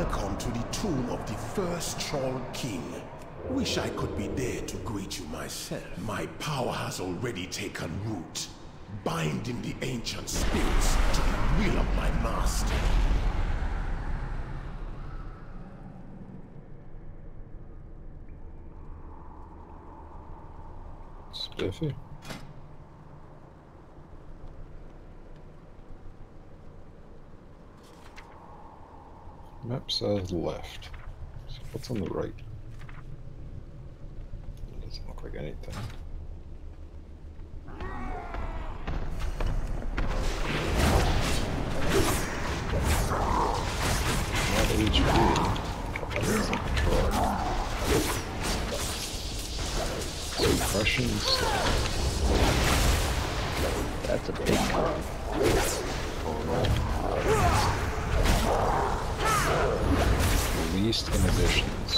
Welcome to the tomb of the first Troll King. Wish I could be there to greet you myself. My power has already taken root, binding the ancient spirits to the will of my master. Spiffy. Map says left. So what's on the right? It doesn't look like anything. Not HP. Suppressions. That's a big one. Released inhibitions.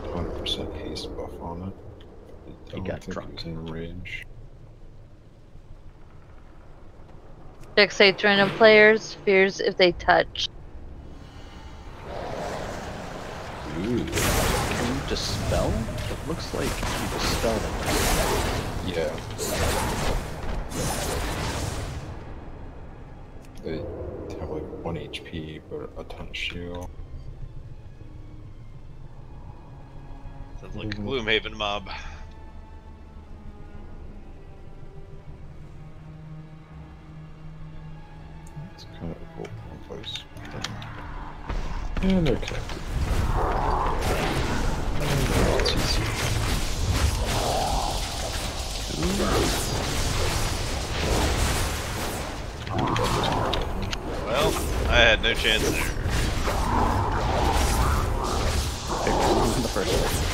100% haste buff on it. I don't think it was in range. Fixates random players, fears if they touch. Ooh. Can you dispel? It looks like you dispelled it. Yeah. They have like 1 HP, but a ton of shield. Sounds like a Gloomhaven mob. It's kind of a cool place. And they're connected. And it's easy. Well, I had no chance there. The first one.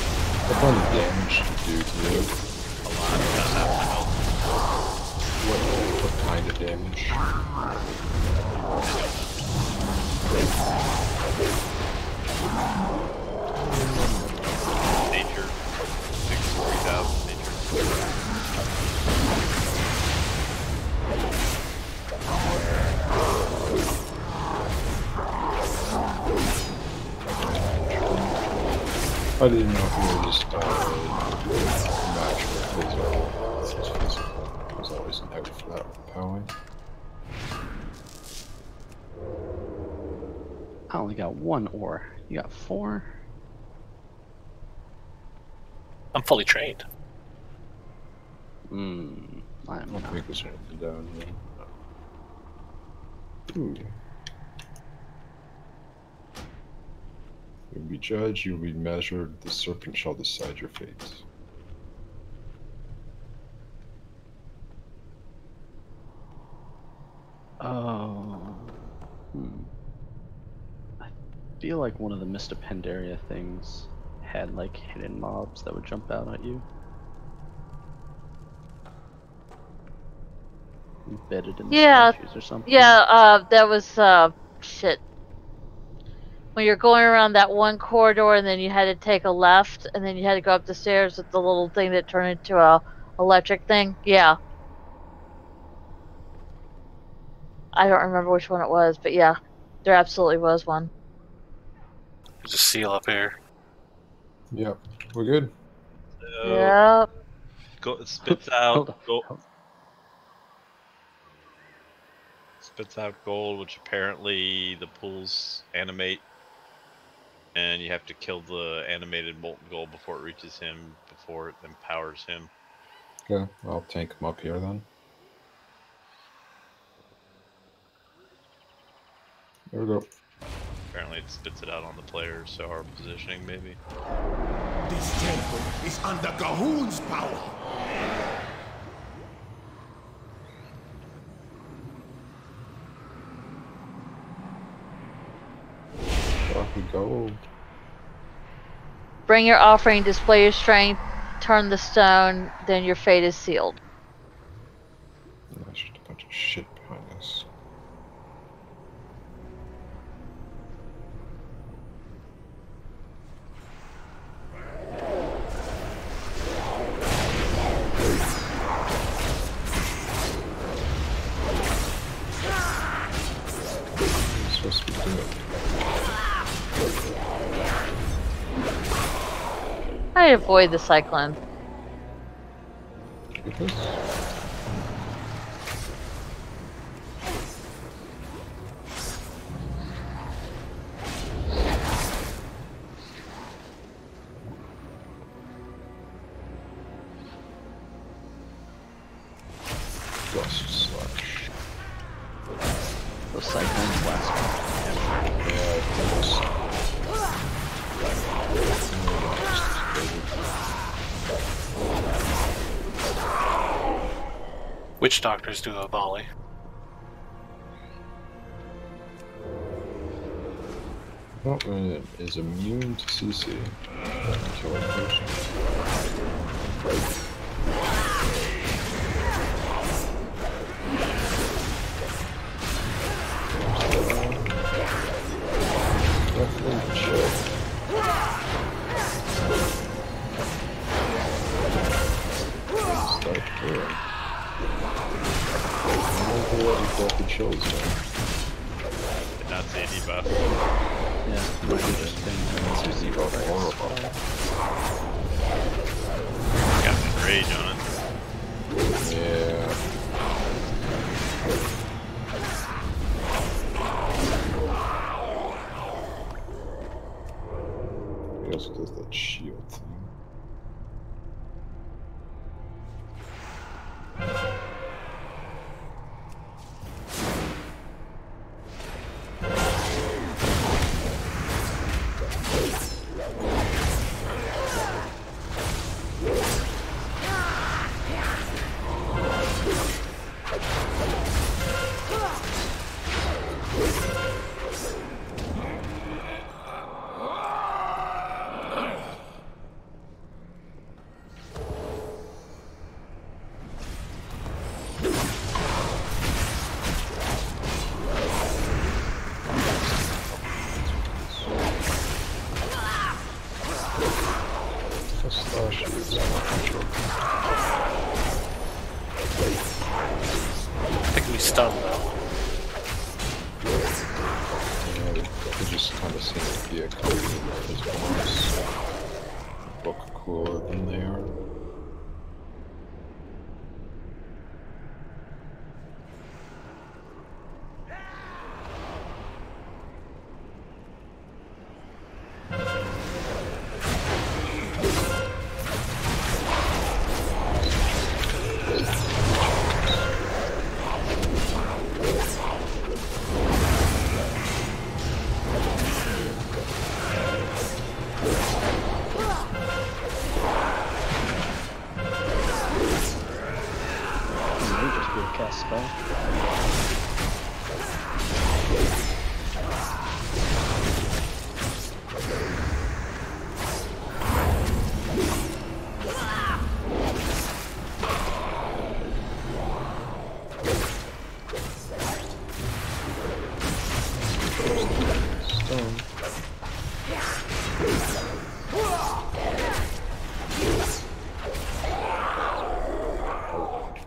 What kind of damage to do to you? A lot, about half my health. What kind of damage? Nature. 63,000 nature. I didn't know if you were just match with physical. I was always an out for that with Powing. I only got 1 ore. You got 4? I'm fully trained. I don't I think there's anything down here. Ooh. You'll be judged, you'll be measured, the serpent shall decide your fate. Oh. I feel like one of the Mr. Pandaria things had like hidden mobs that would jump out at you. Embedded in the statues or something. Yeah, that was, shit. When you're going around that one corridor and then you had to take a left and then you had to go up the stairs with the little thing that turned into a electric thing. Yeah. I don't remember which one it was, but yeah, there absolutely was one. There's a seal up here. Yep, we're good. So, Yep. it spits out gold. Hold Spits out gold, which apparently the pools animate. And you have to kill the animated molten gold before it reaches him, before it empowers him. Okay, I'll tank him up here then. There we go. Apparently it spits it out on the player, so our positioning maybe. This temple is under Gahoon's power. Off we go. Bring your offering, display your strength, turn the stone, then your fate is sealed. There's just a bunch of shit behind us. supposed to be doing? I avoid the cyclone. Because Dust slash. The cyclones last Yeah, I think so. Witch doctors do a volley. What is immune to CC? Kill a person. Definitely chill. Start doing. I don't know what exactly chills now. Did not see a debuff. Yeah, might have just been CC Horrible. Got some rage on it. Yeah. He also does that shield thing. I think we stunned though. Yeah, it just kind of seems to be a copy of his boss. Look cooler than they are. Cast spell. Stone.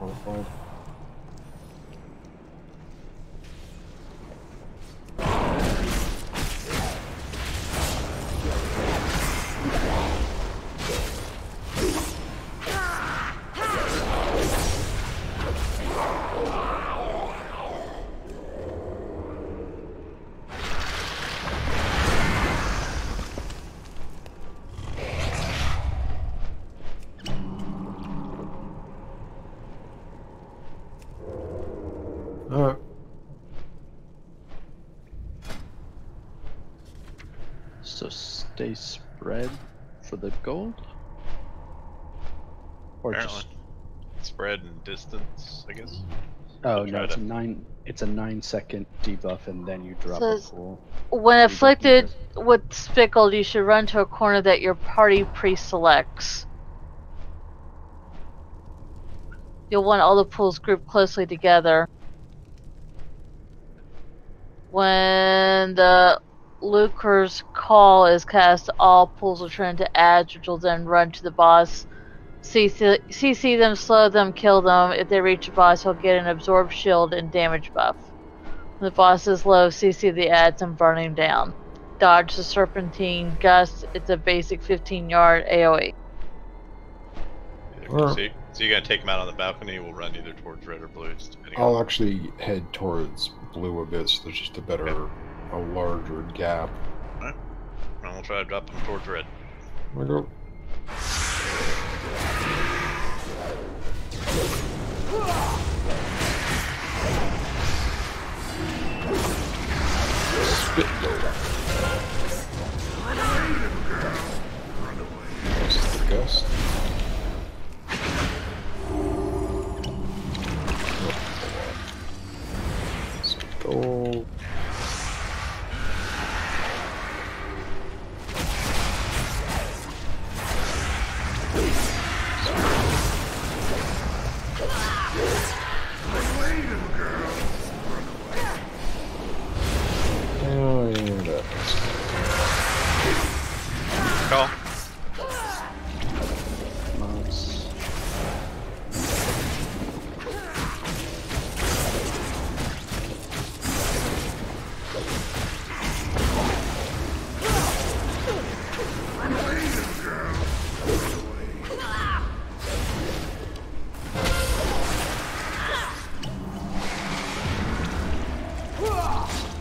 Oh, Alright. So stay spread for the gold? Or Apparently. just Spread and distance, I guess. oh I'll no, try it's to- a 9-second debuff and then you drop Says- a pool. When You afflicted don't with Spickled, you should run to a corner that your party pre-selects. You'll want all the pools grouped closely together. When the Lucre's call is cast, all pools will turn into ads, which will then run to the boss. CC them, slow them, kill them. If they reach the boss, he'll get an absorb shield and damage buff. The boss is low, CC the ads and burn him down. Dodge the serpentine gust. It's a basic 15-yard AoE. Or So you're gonna take him out on the balcony. We'll run either towards red or blue. I'll actually head towards blue a bit, so there's just a larger gap. Alright. And we'll try to drop him towards red. There we go. Spit go. This is the gust. Spit gold. Call. Mobs.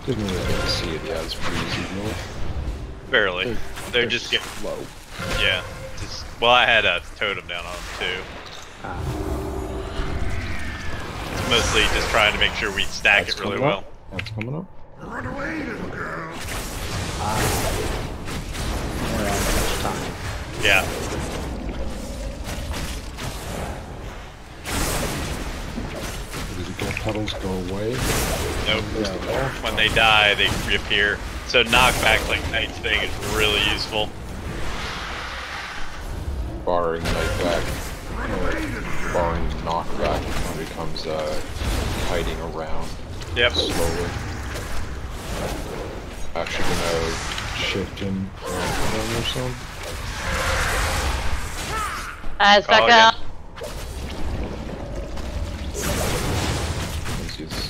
Didn't really see it, yeah, it's pretty easy to know. Barely. They're just getting low. Yeah. Just well, I had a totem down on them too. It's mostly just trying to make sure we stack That's it really coming well. up. That's coming up. Run away, little girl. We're out of time. Yeah. Did the gold petals go away? Nope. Yeah. When they die, they reappear. So knockback like Knight's thing is really useful. Barring nightback, barring knockback, it kind of becomes hiding around Yep. slowly. Actually gonna shift him around or something. It's back again. out. This is-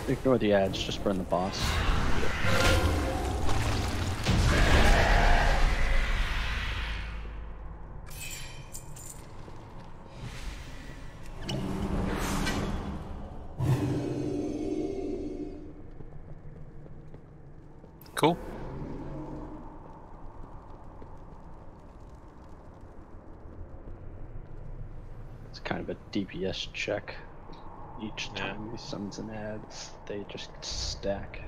Ignore the ads, just burn the boss. Cool. It's kind of a DPS check. Each Yeah. time he sends an ads, they just stack.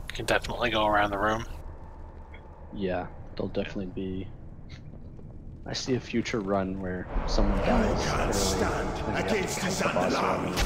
Can definitely go around the room. Yeah, there'll definitely be. I see a future run where someone dies can't early, stand and you have against to fight his the boss underarm. around.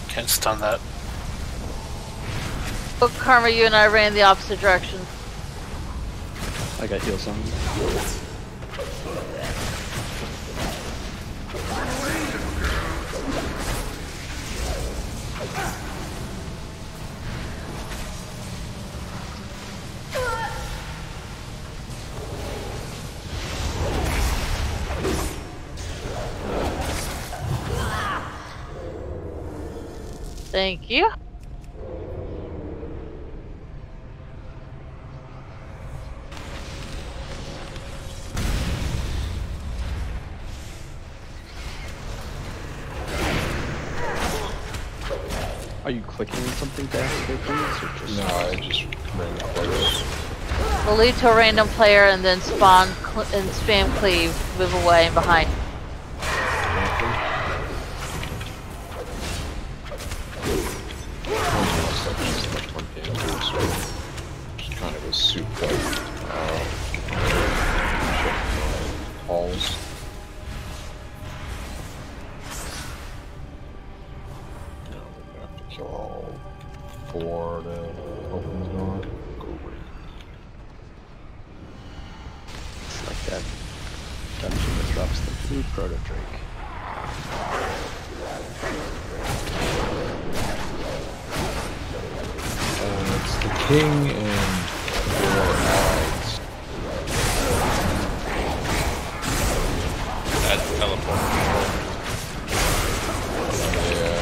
Can't stun that. Oh, Karma, you and I ran the opposite direction. I got heals on. Thank you. Are you clicking on something to activate these, or just... No, I just ran up like this. Will lead to a random player and then spawn and spam cleave, move away and behind. Just kind of a souped up halls. No, we're gonna have to kill all 4 to open the door. Go away. It's like that dungeon that drops the blue proto-drake. It's the king and 4 allies. That's teleport. Yeah.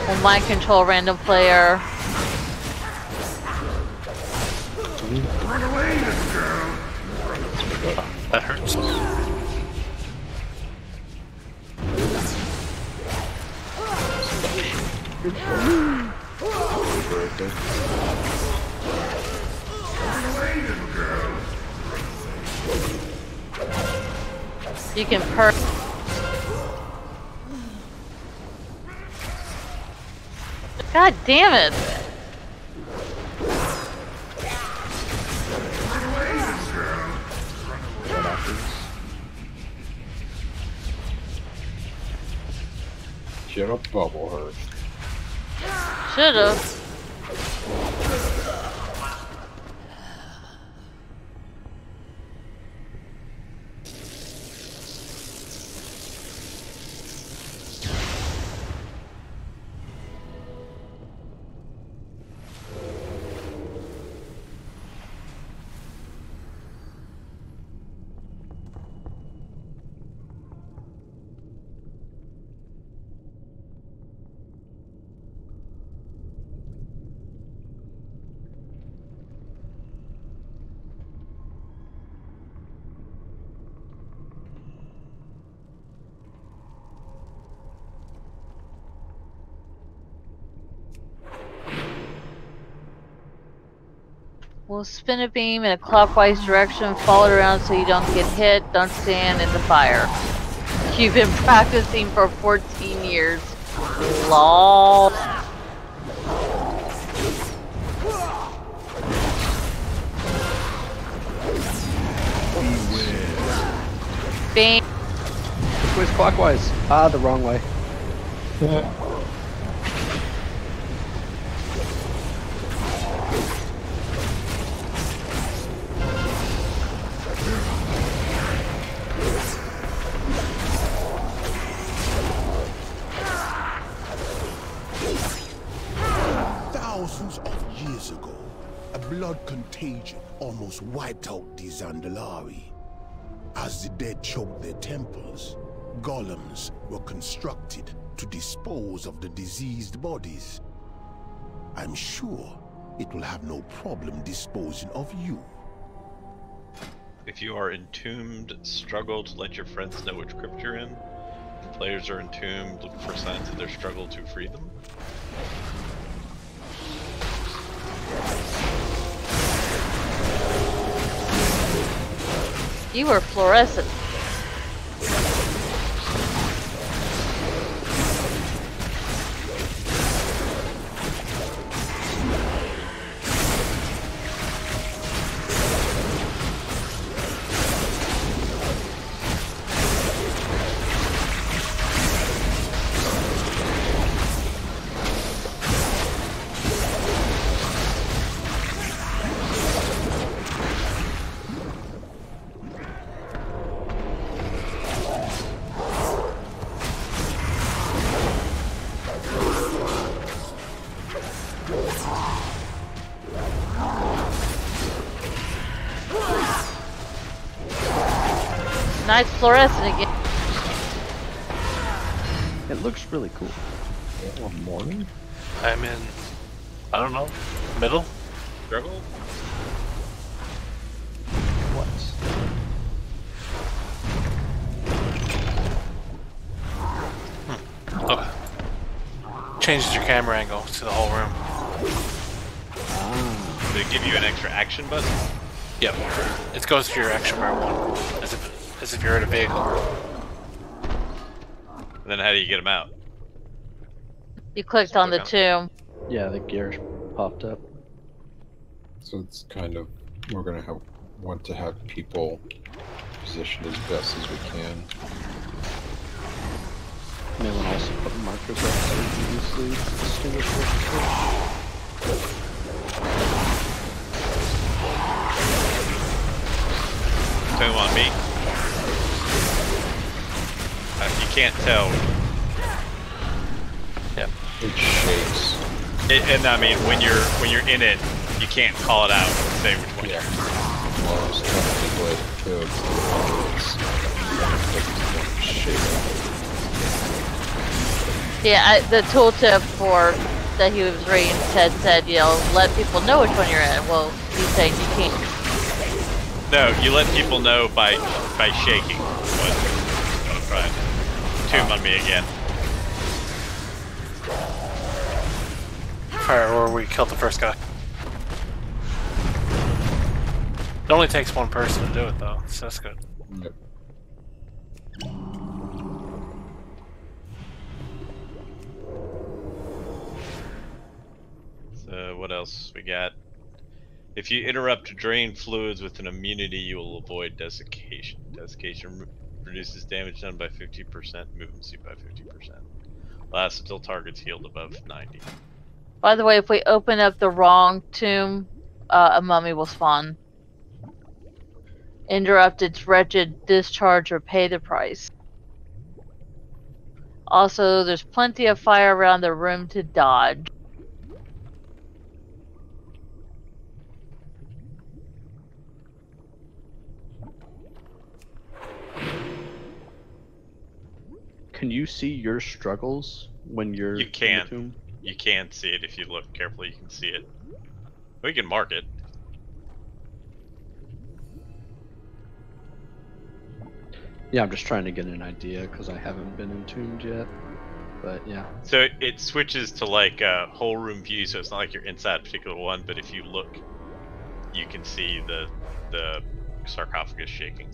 Will mind control random player. That hurts. You can perk. God damn it! Shut up, bubble her. Should've. We'll spin a beam in a clockwise direction, follow it around so you don't get hit, don't stand in the fire. You've been practicing for 14 years. LOL. Beam. Which way's clockwise? Ah, the wrong way. Thousands of years ago, a blood contagion almost wiped out the Zandalari. As the dead choked their temples, golems were constructed to dispose of the diseased bodies. I'm sure it will have no problem disposing of you. If you are entombed, struggle to let your friends know which crypt you're in. If players are entombed, look for signs of their struggle to free them. You were fluorescent. Nice fluorescent again. It looks really cool. One morning? I'm in, I don't know, middle? Struggle? What? Okay. Changes your camera angle to the whole room. Did it give you an extra action button? Yep. It goes to your action bar 1, as if you're in a vehicle. And then how do you get them out? You clicked on the Click tomb. Yeah, the gear popped up. So it's kind of, we're gonna want to have people positioned as best as we can. May want to also put markers up so you can easily distinguish what Turn on me. You can't tell. Yep. It shakes. And I mean, when you're in it, you can't call it out and say which one. Yeah. Well, I was telling people it it's shaking. Yeah, the tooltip for that he was reading said, you know, let people know which one you're in. Well, he's saying you can't. No, you let people know by shaking. What? Right. Tomb on me again. Alright, or we killed the first guy. It only takes one person to do it though, so that's good. Yep. So what else we got? If you interrupt drain fluids with an immunity, you will avoid desiccation. Desiccation reduces damage done by 50%, movement speed by 50%. Lasts until target's healed above 90. By the way, if we open up the wrong tomb, a mummy will spawn. Interrupt its wretched discharge or pay the price. Also, there's plenty of fire around the room to dodge. Can you see your struggles when you're You in can. the tomb? You can see it if you look carefully. You can see it. We can mark it. Yeah, I'm just trying to get an idea because I haven't been entombed yet. But yeah. So it switches to like a whole room view, so it's not like you're inside a particular one, but if you look, you can see the sarcophagus shaking.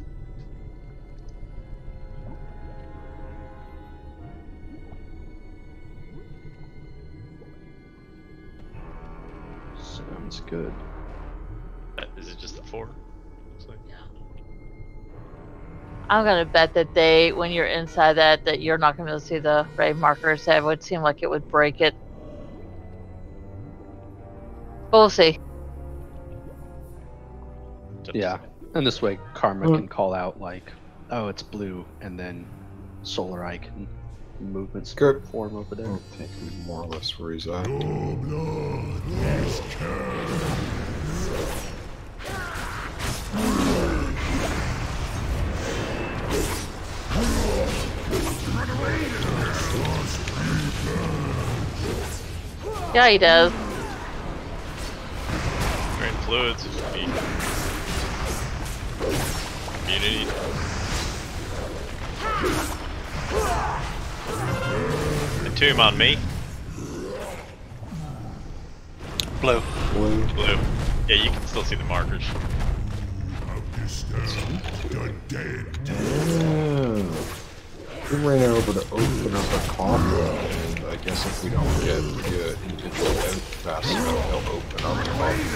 Sounds good. Is it just the 4? Looks like. I'm gonna bet that when you're inside that you're not gonna be able to see the raid markers. That would seem like it would break it. But we'll see. Yeah, and this way Karma can call out like, oh, it's blue, and then Solar Eye can movements Good. form over there. I think more or less where he's at. Your blood is cursed. Yeah, he does. Drain fluids. Immunity. Entomb on me. Blue. Blue. Yeah, you can still see the markers. Have disturbed the dead. Oh. We ran over to open up a coffin, and I guess if we don't get the individual out fast enough, they'll open up the coffin.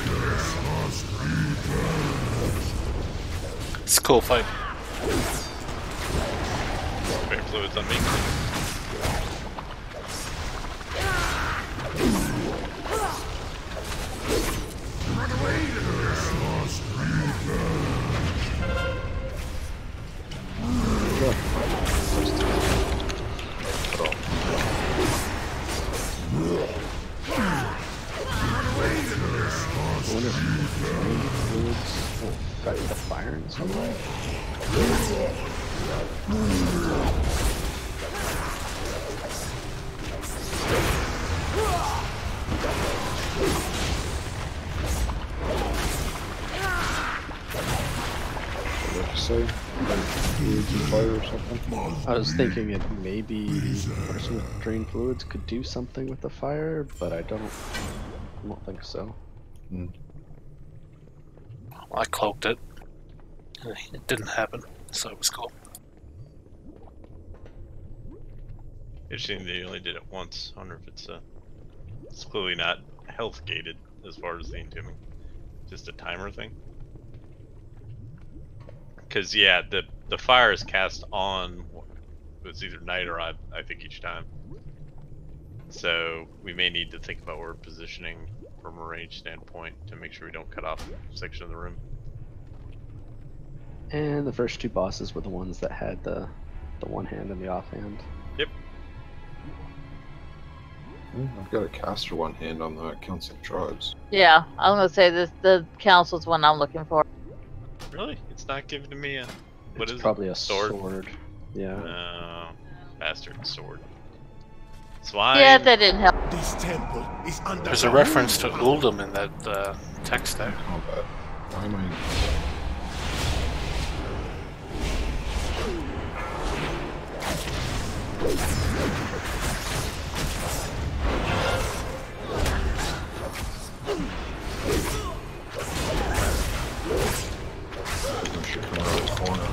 It's a cool fight. Drain fluids on me. Fluids will affect the fire in some way. Say, fluids and fire or something. I was thinking it maybe person with drain fluids could do something with the fire, but I don't think so. I cloaked it. It didn't happen, so it was cool. Interesting that you only did it once. I wonder if it's clearly not health gated as far as the entombing. Just a timer thing. Because yeah, the fire is cast on. It's either night or I think each time. So we may need to think about where we're positioning from a range standpoint to make sure we don't cut off a section of the room. And the first two bosses were the ones that had the one hand and the offhand. Yep. I've got a caster one hand on the Council of Tribes. Yeah, I was gonna say this. The council's one I'm looking for. Really? It's not giving to me a. What It's is probably it? a sword. Yeah. No, bastard sword. Swine. Yeah, that didn't help. This temple is under. There's a reference to Uldum in that text there. Combat. Why am I? I should come around the corner.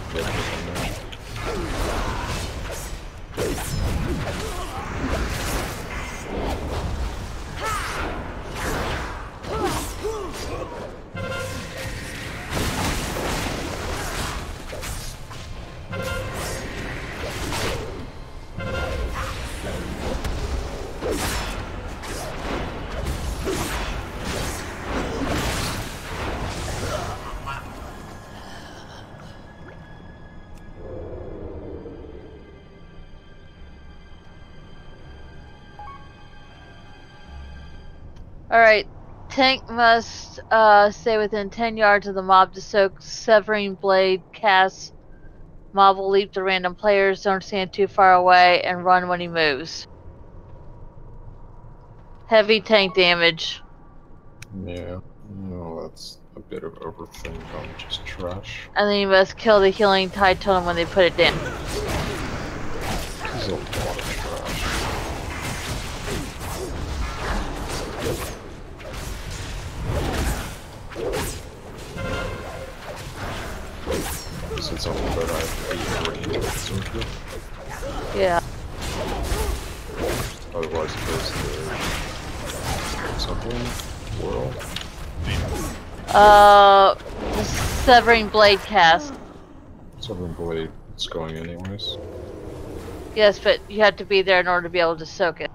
Alright. Tank must stay within 10 yards of the mob to soak Severing Blade cast. Mob will leap to random players, don't stand too far away, and run when he moves. Heavy tank damage. Yeah. No, that's a bit of overthink on just trash. And then you must kill the healing tide totem when they put it down. This is a lot of trash. This is something that I have 8 range with Circle. Yeah. Otherwise it goes to something world. The Severing Blade cast. Severing Blade, it's going anyways. Yes, but you have to be there in order to be able to soak it.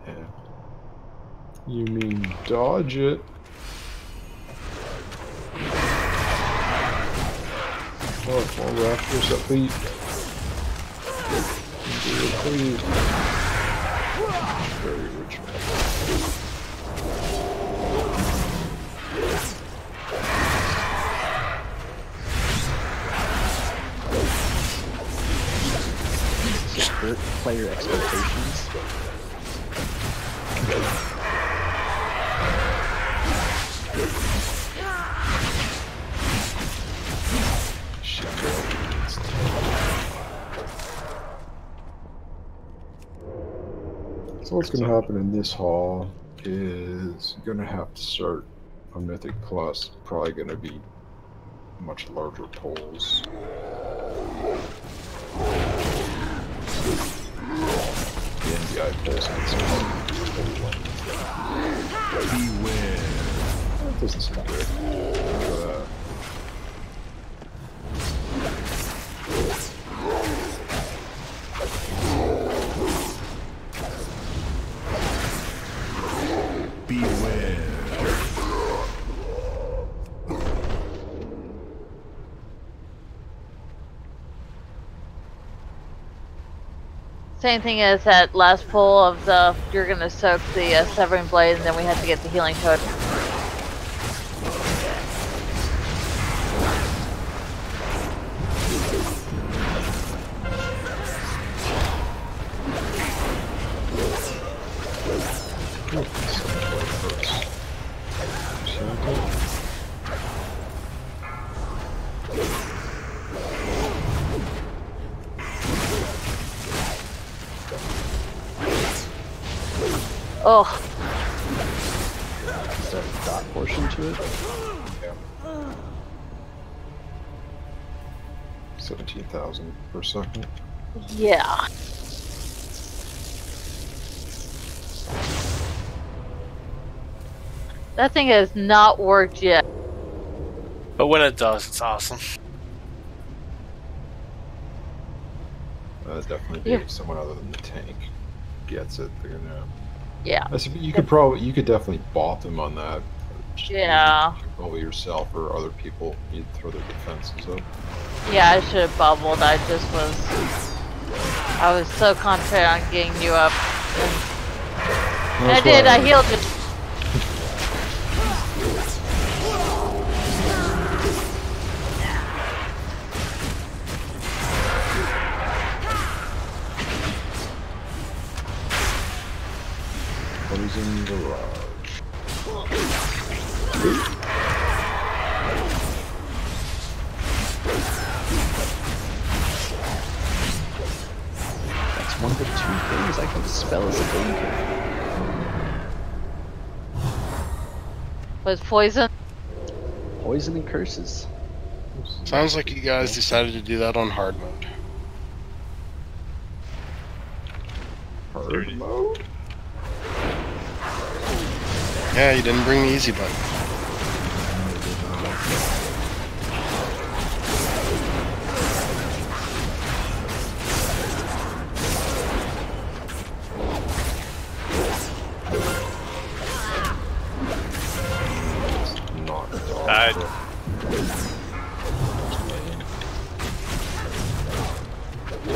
Yeah. You mean dodge it? Oh, more raptors that leap. Very rich man. Hurt player expectations. So what's going to happen in this hall is you're going to have to start a Mythic Plus. Probably going to be much larger poles. The NDI poles can beware. That doesn't seem good. Beware. Same thing as that last pull of the, you're gonna soak the Severing Blade, and then we have to get the healing totem. Oh, Is there a dot portion to it? Yeah. 17,000 per second. yeah. That thing has not worked yet. But when it does, it's awesome. Definitely be Yeah. if someone other than the tank gets it, they're gonna. Yeah. You could definitely bot them on that. Just Yeah. Probably yourself or other people. You'd throw their defenses up. Yeah, I should have bubbled. I was so concentrated on getting you up. And I did, I healed you. Poison Barrage. That's one of the 2 things I can dispel as a danger. Was poison? Poison and curses. Sounds like you guys decided to do that on hard mode. Hard mode? Yeah, you didn't bring the easy button.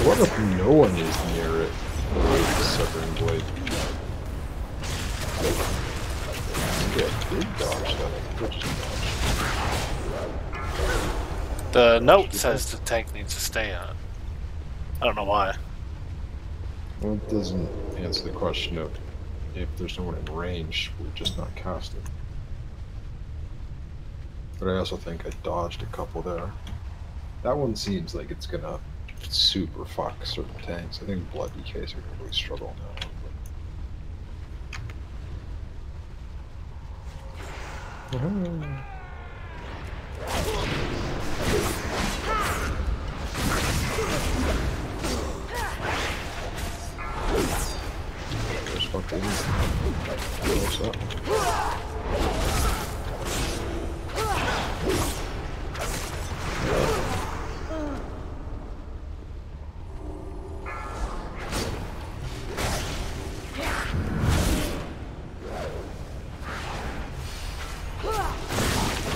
What if no one is near it? The Severing Blade. Maybe I did dodge that. The note says the tank needs to stay on. I don't know why. Well, it doesn't answer the question of if there's no one in range, we're just not casting. But I also think I dodged a couple there. That one seems like it's gonna super fuck certain tanks. I think Blood DKs are gonna really struggle now. There's fucking what's up?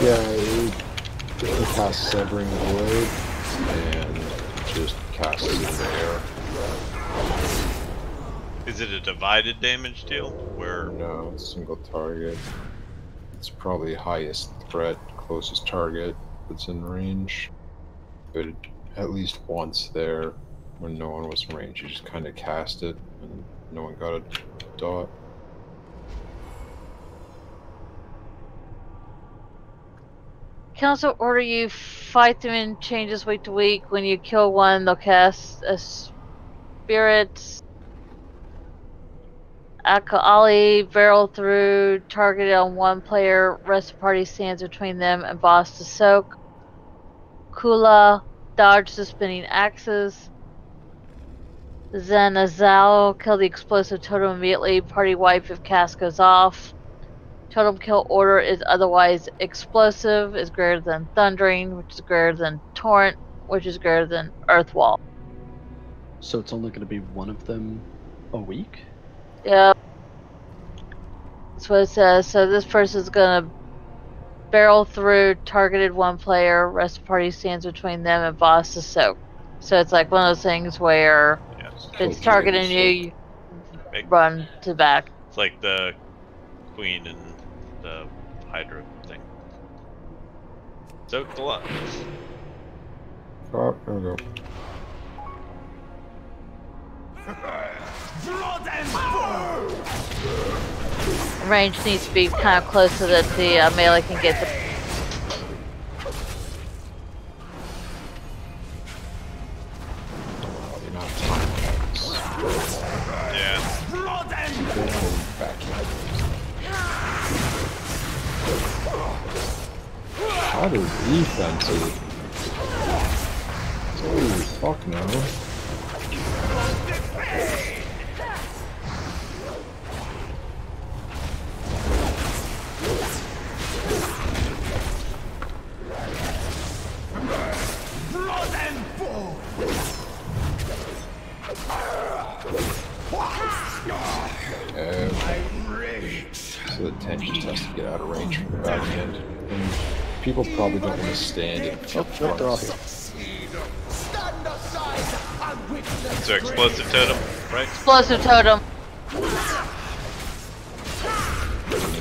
Yeah, you cast Severing Blade and just cast it in the air. Is it a divided damage deal? Where No, it's single target. It's probably highest threat, closest target that's in range. But at least once there, when no one was in range, you just kind of cast it and no one got a dot. Council order you fight them in changes week to week. When you kill one, they'll cast a spirit. Akali, barrel through, targeted on one player, rest of party stands between them and boss to soak. Kula, dodge the spinning axes. Zanazal, kill the explosive totem immediately, party wipe if cast goes off. Totem kill order is otherwise explosive, is greater than thundering, which is greater than torrent, which is greater than earthwall. So it's only going to be one of them a week? Yep. That's what it says. So this person's gonna barrel through, targeted one player, rest of party stands between them and boss to soak. So it's like one of those things where if it's targeting you, run to back. it's like the Queen and the Hydra thing. Soaked a lot. Oh, there we go. Blood and range needs to be kind of close so that the melee can get the. You're not time limits. Yeah. How does defensive? Holy fuck no. So the 10 just has to get out of range from the back end. And people probably don't want to stand in front. They're all here. So explosive totem, right? Explosive totem.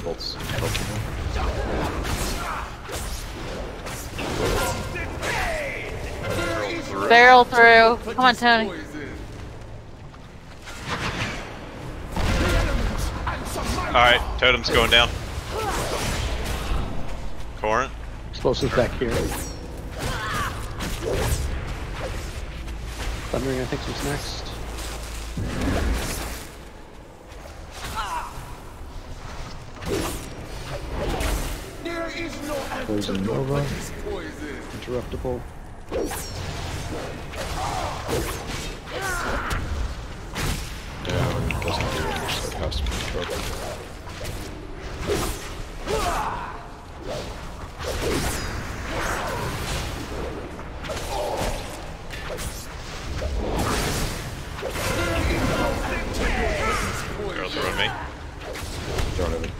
Bolts. Barrel through. Come on, Tony. Alright, totem's going down. Corin. Explosives back here. Thundering, I think, was next. There's a Nova. Interruptible. Down. Doesn't do damage, so it has to be trouble. Girl throwing me. Don't even.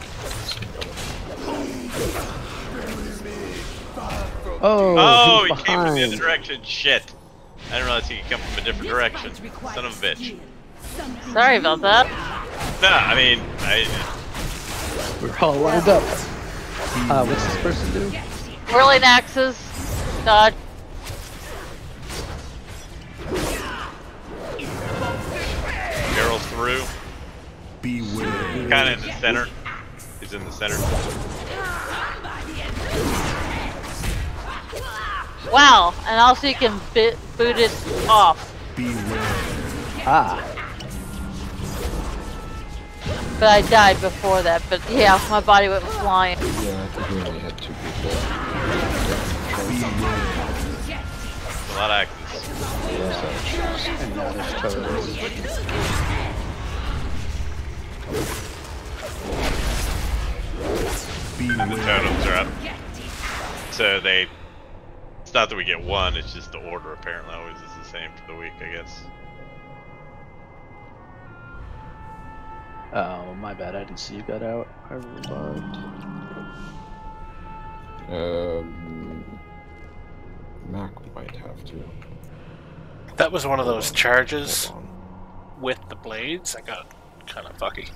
Oh, he came from the other direction. Shit. I didn't realize he could come from a different direction. Son of a bitch. Sorry about that. Nah, I mean, We're all lined up. What's this person do? Whirling axes. Dodge. barrel through. Beware. Kind of in the center. He's in the center. Wow, and also you can boot it off. Beware. Ah. But I died before that, but yeah, my body went flying. Yeah, I think we only had 2 people. A lot of axes. And now there's totems. And the totems are up. So they... It's not that we get one, it's just the order apparently always is the same for the week, I guess. Oh, my bad. I didn't see you got out. I revived. Mac might have to. That was one of those charges Hold on. with the blades. I got kind of fucky.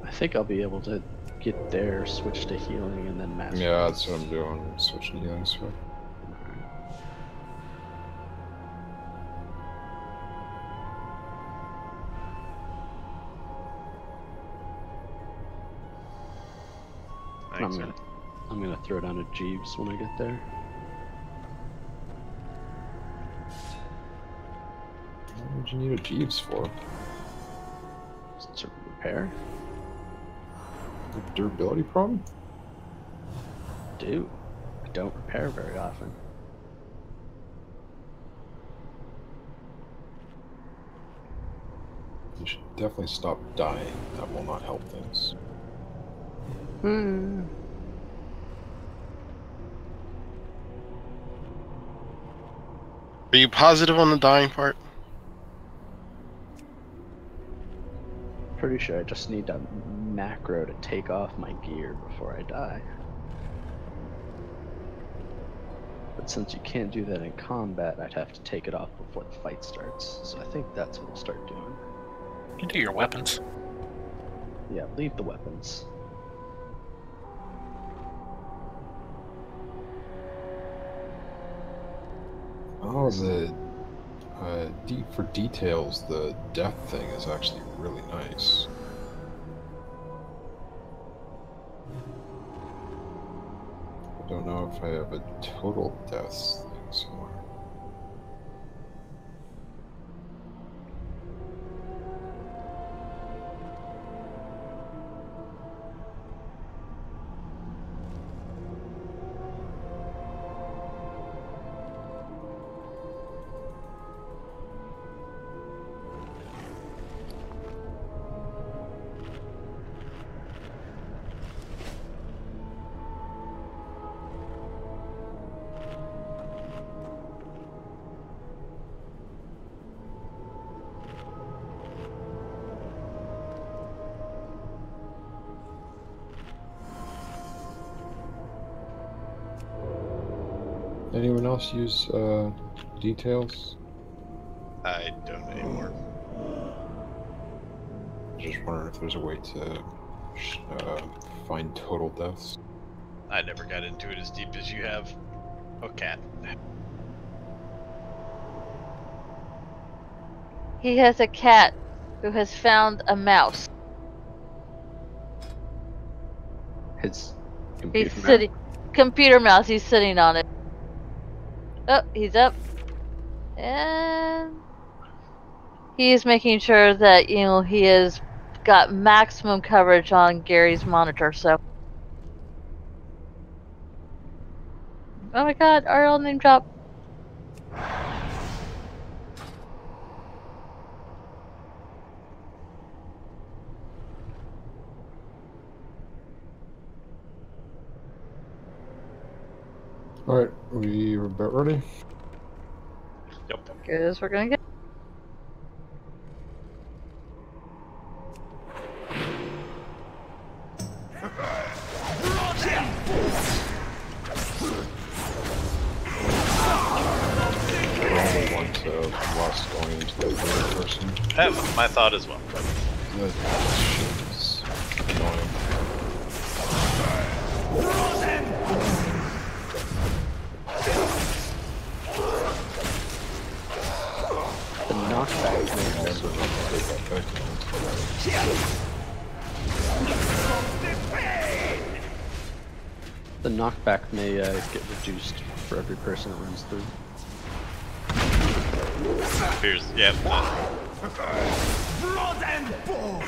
I think I'll be able to get there, switch to healing, and then master. Yeah, that's what I'm doing. I'm switching to healing sword. Thanks, I'm gonna throw down a Jeeves when I get there. What would you need a Jeeves for? To repair? A durability problem? Do. I don't repair very often. You should definitely stop dying. That will not help things. Hmm. Are you positive on the dying part? Pretty sure I just need a macro to take off my gear before I die. But since you can't do that in combat, I'd have to take it off before the fight starts. So I think that's what I'll start doing. You can do your weapons. Yeah, leave the weapons. Oh, the for details, the death thing is actually really nice. don't know if I have a total deaths thing somewhere. Anyone else use details? I don't anymore. Just wondering if there's a way to find total deaths. I never got into it as deep as you have. Oh, cat. He has a cat who has found a mouse. His He's computer sitting. Computer mouse. He's sitting on it. Oh, he's up. And he's making sure that, you know, he has got maximum coverage on Gary's monitor, so. Oh my god, RL name drop. Alright, we are about ready. Yep. Guess we're gonna get. Probably want lost going into the third person. That was my thought as well. That shit is annoying. The knockback may also the knockback may get reduced for every person it runs through. Here's, yeah. Blood and bone!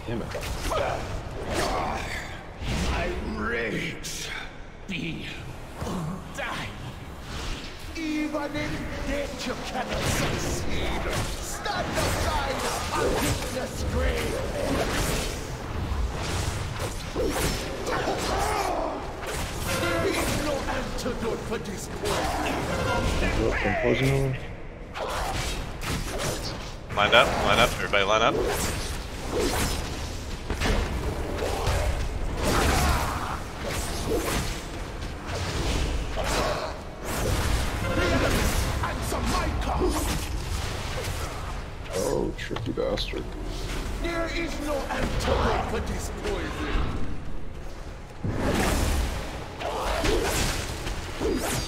Damn it. I rage. Be die. Even in death you cannot succeed. Stand aside a weakness grave. There is no antidote for this poison. Line up, everybody line up. Oh, tricky bastard. There is no antidote for this poison.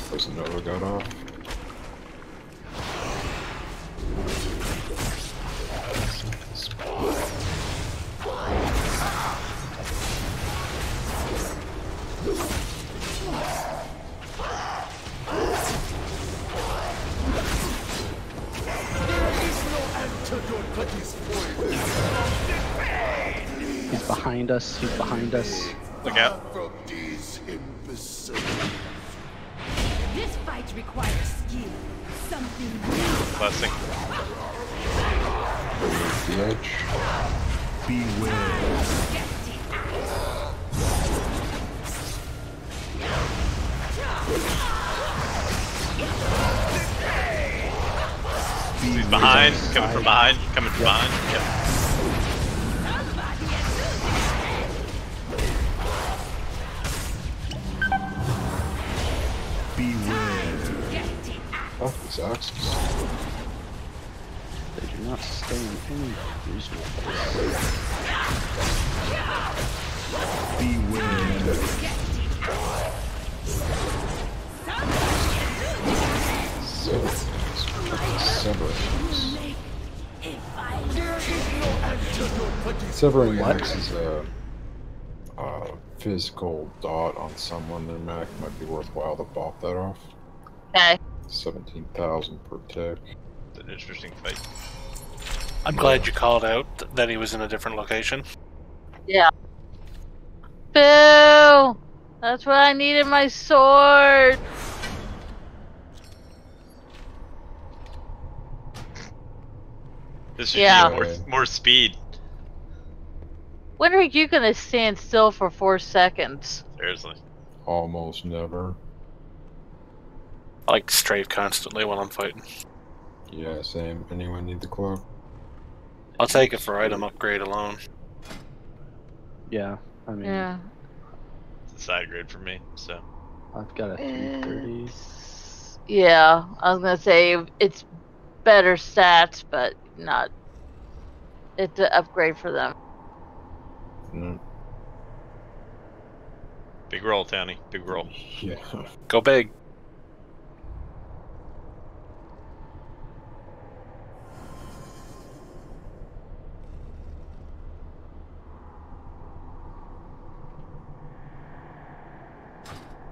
Poison Nova got off. He's behind us. He's behind us. Look out. From these imbeciles. This fight requires skill. Something new. Blessing. The edge. Beware. He's behind, coming from behind, coming from behind. Yep. Beware. Oh, these axes. They do not sustain any reasonable place. Beware. Severing What? axe is a physical dot on someone, their Mac might be worthwhile to bop that off. Okay. 17,000 per tick. It's an interesting fight. I'm glad you called out that he was in a different location. Yeah. Boo! That's what I needed my sword. This should Yeah. need more speed. When are you gonna stand still for 4 seconds? Seriously. Almost never. I like strafe constantly when I'm fighting. Yeah, same. Anyone need the cloak? I'll take it for item upgrade alone. Yeah, I mean, Yeah. It's a side grade for me, so. I've got a 330. Yeah, I was gonna say it's better stats, but not. It's an upgrade for them. Mm, Big roll, Townie. Big roll. yeah. Go big.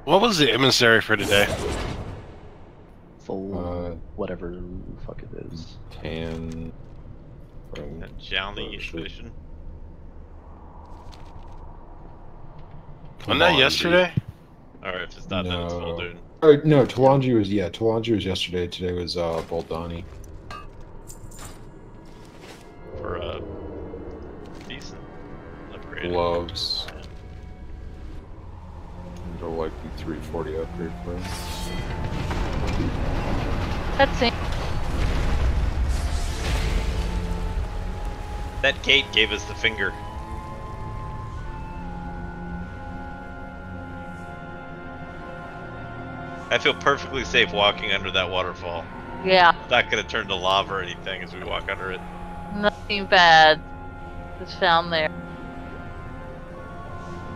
What was the emissary for today? Full, whatever the fuck it is. Tan. A Johnny edition. Wasn't that yesterday? Alright, if it's not, then it's full, dude. No, Talanji was yesterday. Today was Boldani. For a decent upgrade. Gloves. It'll like be 340 upgrade for him. Cutscene. That gate gave us the finger. I feel perfectly safe walking under that waterfall. Yeah, It's not gonna turn to lava or anything as we walk under it. nothing bad is found there.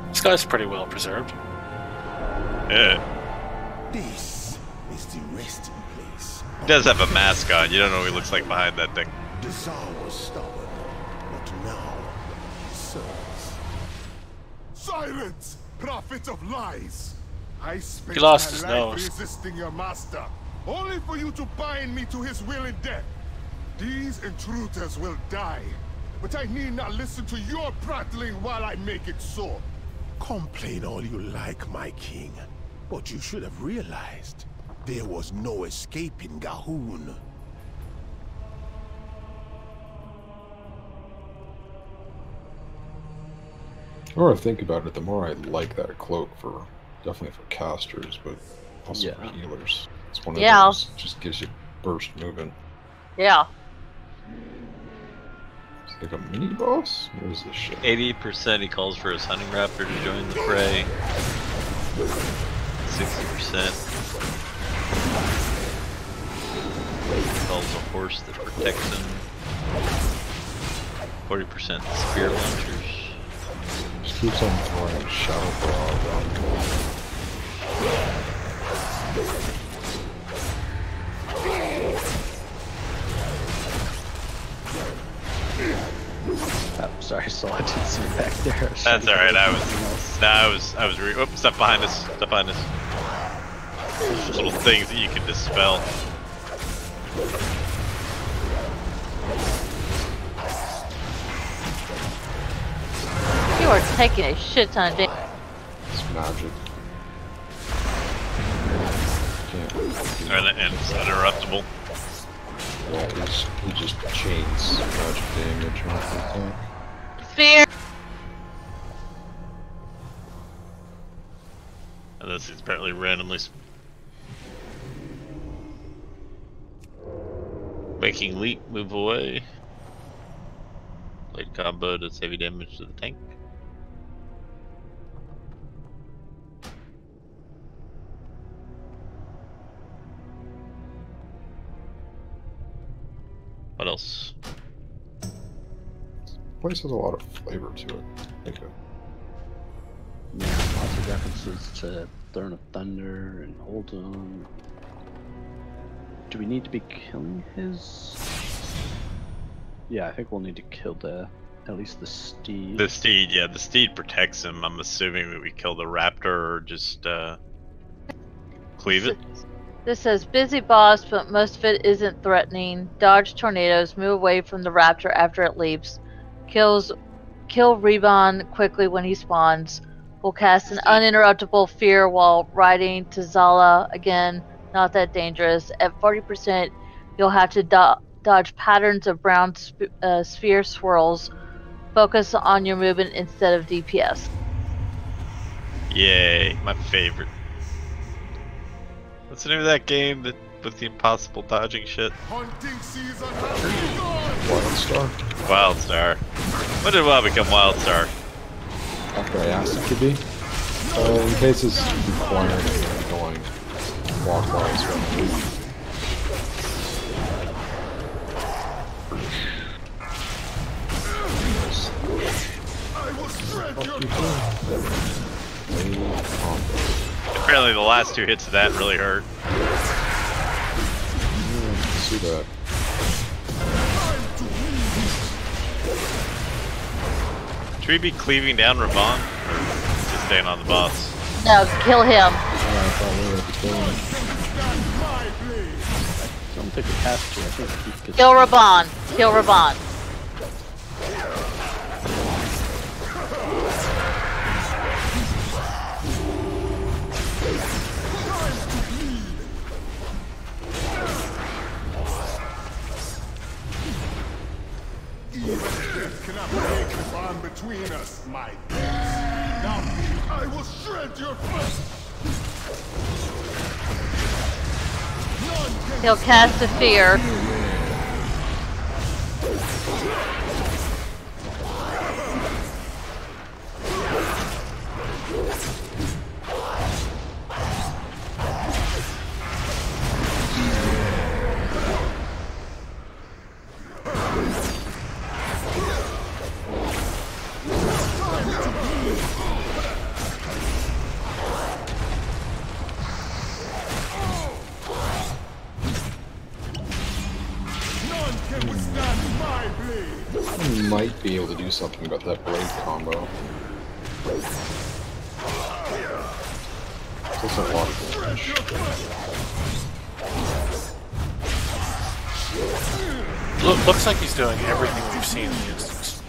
This guy's pretty well preserved. Yeah. This is the resting place. He does have a mask on. You don't know what he looks like behind that thing. The Tsar was stubborn, but now he serves. Silence, prophet of lies! I spent He lost my his life nose. resisting your master, only for you to bind me to his will and death. These intruders will die, but I need not listen to your prattling while I make it so. Complain all you like, my king, but you should have realized there was no escaping Gahun. The more I think about it, the more I like that cloak for definitely for casters, but also for healers. It's one of those just gives you burst movement. Yeah. It's like a mini boss. What is this shit? 80% he calls for his hunting raptor to join the fray. 60% he calls a horse that protects him. 40% spear launchers. Just keeps on throwing shadow claw around. Oh, sorry, so I didn't see you back there. That's alright, I was oops, step behind us, step behind us. There's just little things that you can dispel. You are taking a shit ton of damage. It's magic. And it's uninterruptible. Yeah, he just chains magic damage off the attack. Spear! Unless he's apparently randomly making leap, move away. Blade combo does heavy damage to the tank. What else? This place has a lot of flavor to it. Like Yeah, lots of references to Throne of Thunder and Oldham. Do we need to be killing his? Yeah, I think we'll need to kill the At least the steed. The steed, yeah, the steed protects him. I'm assuming that we kill the raptor or just cleave it. This says busy boss, but most of it isn't threatening. Dodge tornadoes, move away from the raptor after it leaps. Kill Reborn quickly when he spawns. Will cast an uninterruptible fear while riding to Zala. Again, not that dangerous. At 40%, you'll have to dodge patterns of brown sphere swirls. Focus on your movement instead of DPS. Yay, my favorite. What's the name of that game that with the impossible dodging shit? Hunting season has begun! Wildstar. Wildstar. When did WoW become Wildstar? After I asked it to be. In case it's required and going clockwise around. I will shred your Apparently the last 2 hits of that really hurt. See that. Should we be cleaving down Raban? Or just staying on the boss? No, kill him. I don't think we have to. I think he gets Kill Raban. Kill Raban. Even death cannot break the bond between us, my dear. Now, I will shred your flesh. None can He'll cast a fear. Might be able to do something about that blade combo. Doesn't block damage. Looks like he's doing everything we've seen in the instance.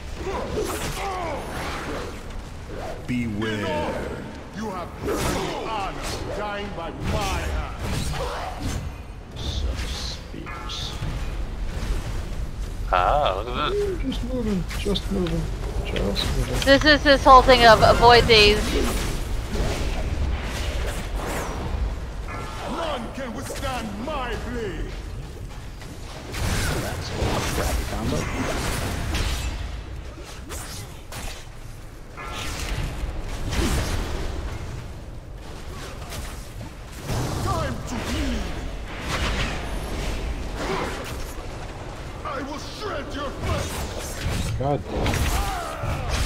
beware. You have earned honor dying by my hand. some spears. Ah, look at that. Just moving, just moving, just moving. This is this whole thing of avoid these. None can withstand my blade. That's a crappy combo. Time to bleed. I will shred your flesh. God damn.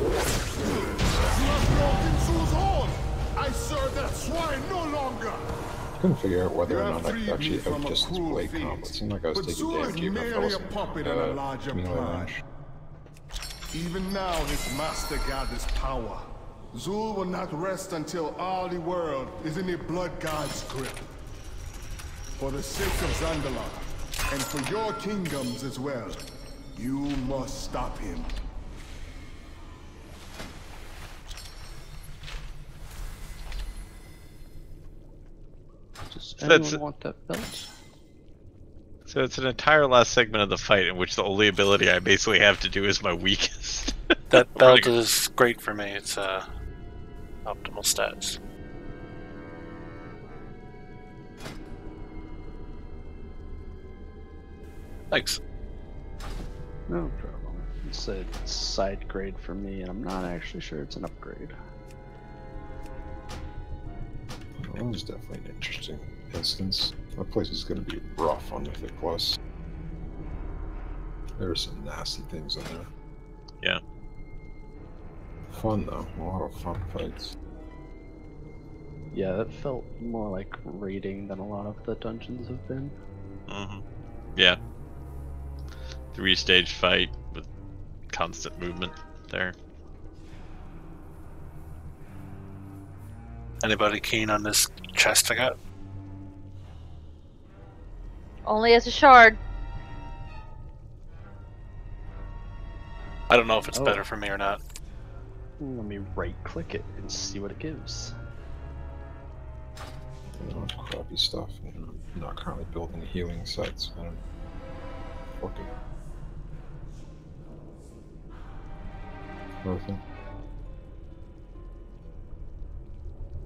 You have broken Zeus' horn. I serve that swine no longer. I couldn't figure out whether or not I could actually from a outdistance cruel blade fate. combo. It seemed like I was But taking Zeus damage is even if I merely a wasn't puppet in a larger melee plan. range. Even now, his master gathers power. Zul will not rest until all the world is in the blood god's grip. For the sake of Zandalar, and for your kingdoms as well, you must stop him. Does So that's- anyone want that belt? So it's an entire last segment of the fight in which the only ability I basically have to do is my weakest. That I'm belt running- is great for me. It's optimal stats. Thanks. No problem. It's a side grade for me, and I'm not actually sure it's an upgrade. Well, that was definitely an interesting instance. That place is going to be rough on Mythic Plus. There are some nasty things in there. Yeah. Fun though, a lot of fun fights. Yeah, that felt more like raiding than a lot of the dungeons have been. Mhm. Yeah. 3-stage fight with constant movement there. Anybody keen on this chest I got? Only as a shard. I don't know if it's Oh. better for me or not. Let me right-click it and see what it gives. Crappy stuff. I'm not currently building healing sets. I don't. Fuck it. Nothing.